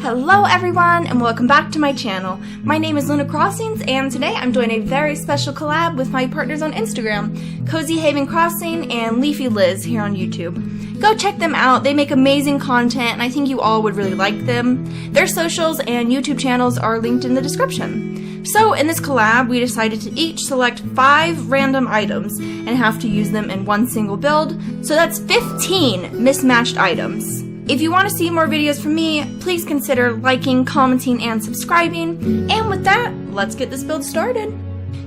Hello everyone and welcome back to my channel. My name is Luna Crossings and today I'm doing a very special collab with my partners on Instagram, Cozy Haven Crossing and Leafy Liz here on YouTube. Go check them out, they make amazing content and I think you all would really like them. Their socials and YouTube channels are linked in the description. So in this collab we decided to each select 5 random items and have to use them in one single build, so that's 15 mismatched items. If you want to see more videos from me, please consider liking, commenting, and subscribing. And with that, let's get this build started.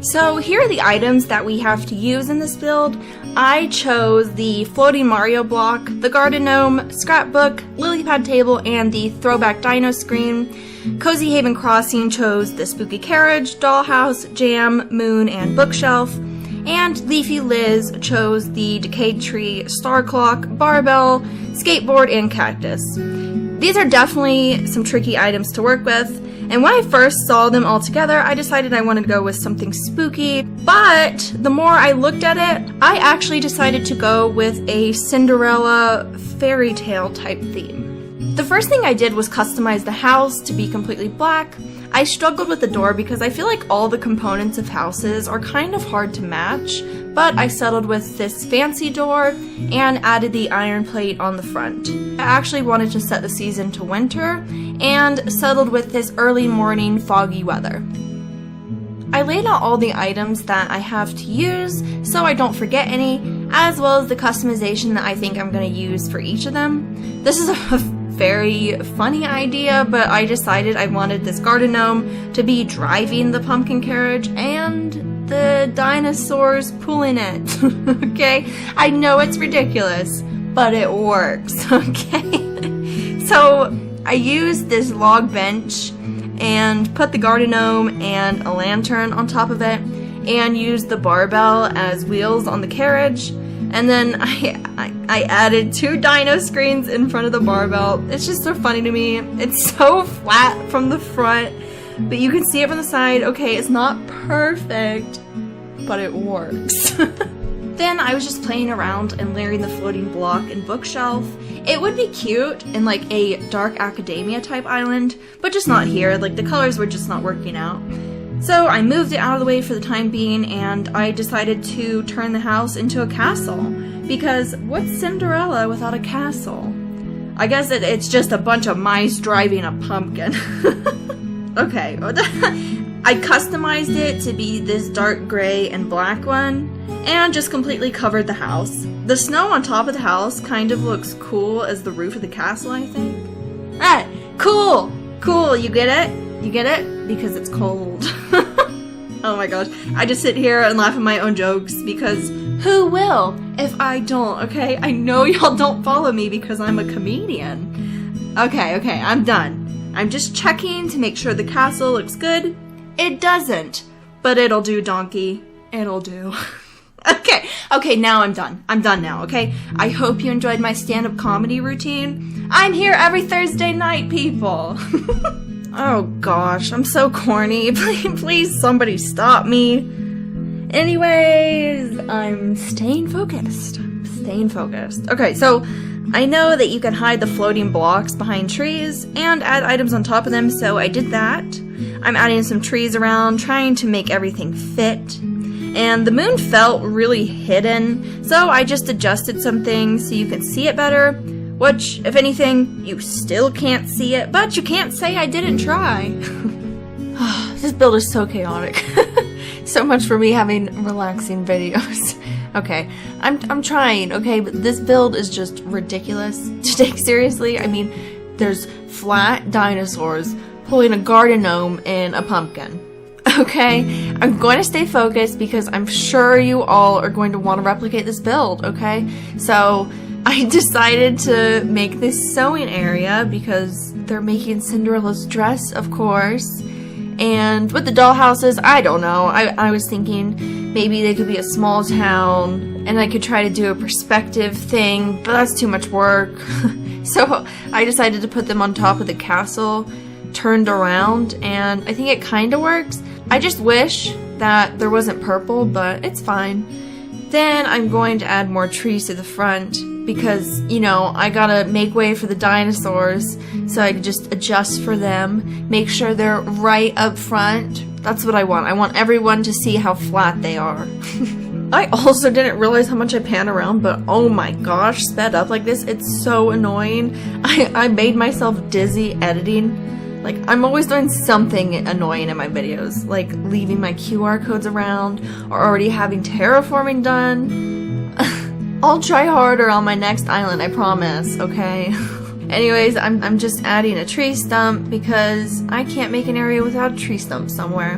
So here are the items that we have to use in this build. I chose the floating Mario block, the garden gnome, scrapbook, lily pad table, and the throwback dino screen. Cozy Haven Crossing chose the spooky carriage, dollhouse, jam, moon, and bookshelf. And Leafy Liz chose the decayed tree, star clock, barbell, skateboard, and cactus. These are definitely some tricky items to work with, and when I first saw them all together, I decided I wanted to go with something spooky, but the more I looked at it, I actually decided to go with a Cinderella fairy tale type theme. The first thing I did was customize the house to be completely black. I struggled with the door because I feel like all the components of houses are kind of hard to match, but I settled with this fancy door and added the iron plate on the front. I actually wanted to set the season to winter and settled with this early morning foggy weather. I laid out all the items that I have to use so I don't forget any, as well as the customization that I think I'm going to use for each of them. This is a very funny idea, but I decided I wanted this garden gnome to be driving the pumpkin carriage and the dinosaurs pulling it. Okay? I know it's ridiculous, but it works. Okay? So I used this log bench and put the garden gnome and a lantern on top of it and used the barbell as wheels on the carriage. And then I added 2 dino screens in front of the barbell. It's just so funny to me. It's so flat from the front, but you can see it from the side. Okay, it's not perfect, but it works. Then I was just playing around and layering the floating block and bookshelf. It would be cute in like a dark academia type island, but just not here. Like the colors were just not working out. So I moved it out of the way for the time being, and I decided to turn the house into a castle, because what's Cinderella without a castle? I guess it's just a bunch of mice driving a pumpkin. Okay, I customized it to be this dark gray and black one, and just completely covered the house. The snow on top of the house kind of looks cool as the roof of the castle, I think. Ah, cool! Cool, you get it? You get it? Because it's cold. Oh my gosh. I just sit here and laugh at my own jokes because who will if I don't, okay? I know y'all don't follow me because I'm a comedian. Okay, I'm done. I'm just checking to make sure the castle looks good. It doesn't, but it'll do, donkey. It'll do. Okay, now I'm done. I'm done now, okay? I hope you enjoyed my stand-up comedy routine. I'm here every Thursday night, people. Oh gosh, I'm so corny. Please somebody stop me. Anyways, I'm staying focused. Okay, so I know that you can hide the floating blocks behind trees and add items on top of them, so I did that. I'm adding some trees around, trying to make everything fit. And the moon felt really hidden, so I just adjusted some things so you can see it better. Which, if anything, you still can't see it, but you can't say I didn't try. This build is so chaotic. So much for me having relaxing videos. Okay, I'm trying, okay, but this build is just ridiculous to take seriously. I mean, there's flat dinosaurs pulling a garden gnome and a pumpkin. Okay, I'm going to stay focused because I'm sure you all are going to want to replicate this build, okay? So I decided to make this sewing area because they're making Cinderella's dress, of course. And with the dollhouses, I don't know. I was thinking maybe they could be a small town and I could try to do a perspective thing, but that's too much work. So I decided to put them on top of the castle, turned around, and I think it kind of works. I just wish that there wasn't purple, but it's fine. Then I'm going to add more trees to the front because, you know, I gotta make way for the dinosaurs so I can just adjust for them, make sure they're right up front. That's what I want. I want everyone to see how flat they are. I also didn't realize how much I pan around, but oh my gosh, sped up like this, it's so annoying. I made myself dizzy editing. Like, I'm always doing something annoying in my videos, like leaving my QR codes around or already having terraforming done. I'll try harder on my next island, I promise, okay? Anyways, I'm just adding a tree stump because I can't make an area without a tree stump somewhere.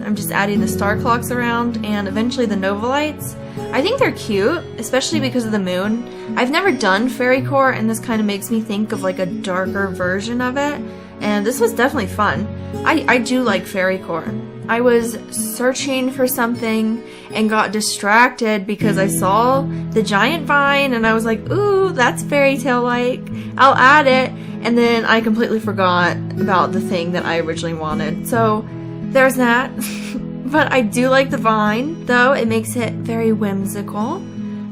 I'm just adding the star clocks around and eventually the Nova lights. I think they're cute, especially because of the moon. I've never done fairy core, and this kind of makes me think of like a darker version of it, and this was definitely fun. I do like fairy core. I was searching for something and got distracted because I saw the giant vine and I was like, ooh, that's fairy tale like, I'll add it, and then I completely forgot about the thing that I originally wanted. So there's that. But I do like the vine, though. It makes it very whimsical.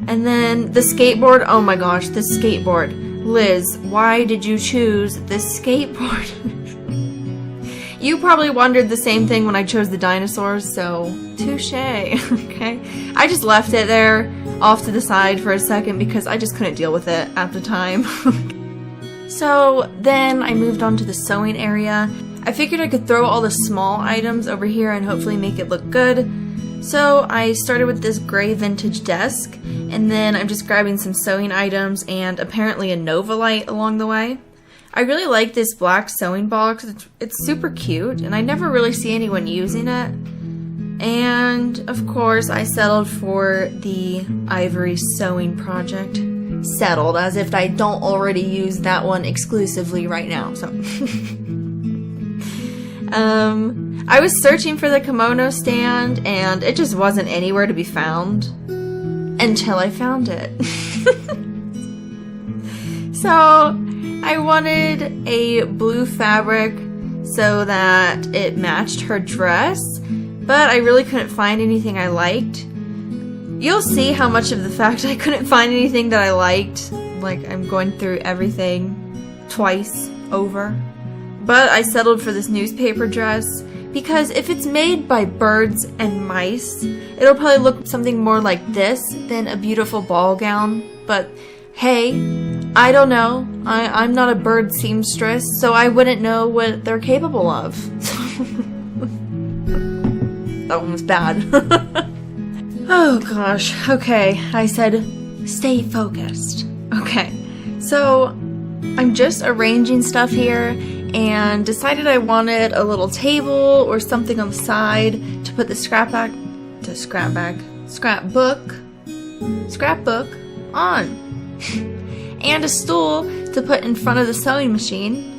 And then the skateboard. Oh my gosh, the skateboard. Liz, why did you choose this skateboard? You probably wondered the same thing when I chose the dinosaurs, so touche. Okay. I just left it there off to the side for a second because I just couldn't deal with it at the time. So then I moved on to the sewing area. I figured I could throw all the small items over here and hopefully make it look good. So I started with this gray vintage desk, and then I'm just grabbing some sewing items and apparently a Nova light along the way. I really like this black sewing box. It's super cute, and I never really see anyone using it. And of course I settled for the ivory sewing project. Settled, as if I don't already use that one exclusively right now, so... I was searching for the kimono stand and it just wasn't anywhere to be found until I found it. So I wanted a blue fabric so that it matched her dress, but I really couldn't find anything I liked. You'll see how much of the fact I couldn't find anything that I liked, like I'm going through everything twice over. But I settled for this newspaper dress because if it's made by birds and mice, it'll probably look something more like this than a beautiful ball gown. But hey, I don't know. I'm not a bird seamstress, so I wouldn't know what they're capable of. That one was bad. Oh gosh, okay. I said stay focused. Okay, so I'm just arranging stuff here and decided I wanted a little table or something on the side to put the scrapbook on. And a stool to put in front of the sewing machine.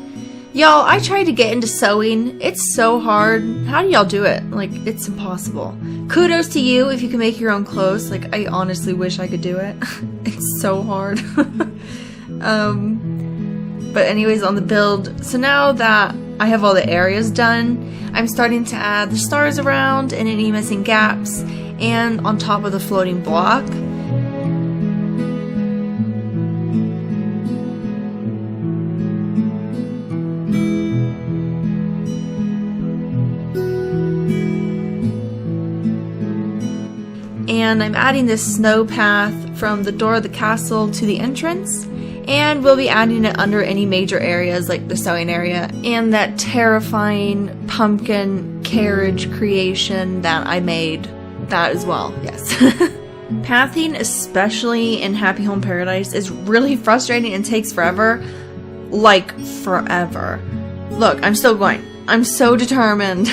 Y'all, I tried to get into sewing. It's so hard. How do y'all do it? Like, it's impossible. Kudos to you if you can make your own clothes. Like, I honestly wish I could do it. It's so hard. But anyways, on the build, so now that I have all the areas done, I'm starting to add the stars around and any missing gaps and on top of the floating block. And I'm adding this snow path from the door of the castle to the entrance. And we'll be adding it under any major areas like the sewing area and that terrifying pumpkin carriage creation that I made. That as well, yes. Pathing, especially in Happy Home Paradise, is really frustrating and takes forever. Like, forever. Look, I'm still going. I'm so determined.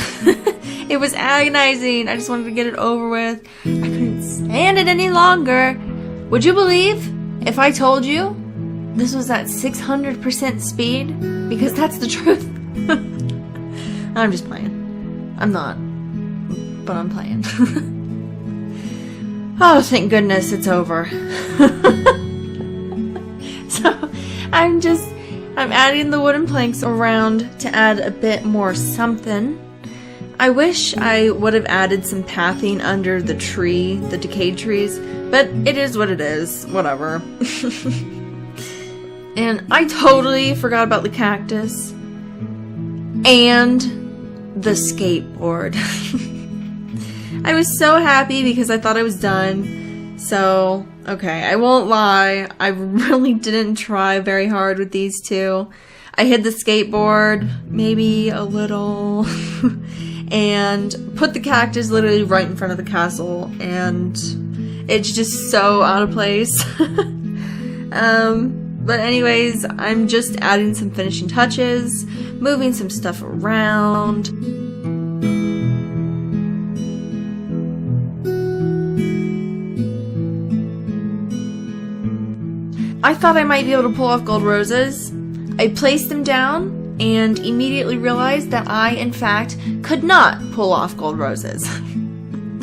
It was agonizing. I just wanted to get it over with. I couldn't stand it any longer. Would you believe if I told you this was at 600% speed? Because that's the truth. I'm just playing. I'm not. But I'm playing. Oh, thank goodness it's over. So, I'm adding the wooden planks around to add a bit more something. I wish I would have added some pathing under the tree, the decayed trees, but it is what it is, whatever. And I totally forgot about the cactus and the skateboard. I was so happy because I thought I was done. So, okay, I won't lie, I really didn't try very hard with these two. I hid the skateboard, maybe a little, and put the cactus literally right in front of the castle, and it's just so out of place. But anyways, I'm just adding some finishing touches, moving some stuff around. I thought I might be able to pull off gold roses. I placed them down and immediately realized that I, in fact, could not pull off gold roses.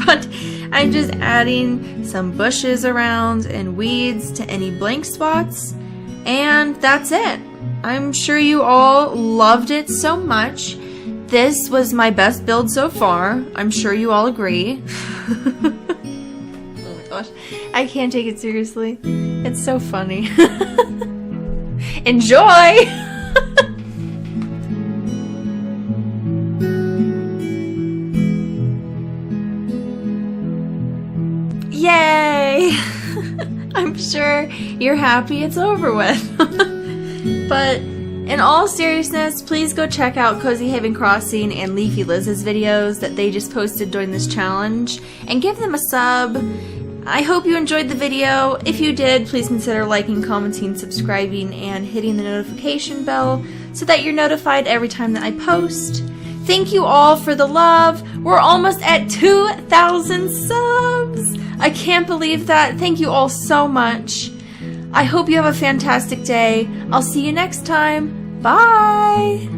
But I'm just adding some bushes around and weeds to any blank spots, and that's it. I'm sure you all loved it so much. This was my best build so far. I'm sure you all agree. Oh my gosh, I can't take it seriously. It's so funny. Enjoy! Yay! I'm sure you're happy it's over with. But in all seriousness, please go check out Cozy Haven Crossing and Leafy Liz's videos that they just posted during this challenge and give them a sub. I hope you enjoyed the video. If you did, please consider liking, commenting, subscribing, and hitting the notification bell so that you're notified every time that I post. Thank you all for the love. We're almost at 2,000 subs. I can't believe that. Thank you all so much. I hope you have a fantastic day. I'll see you next time. Bye!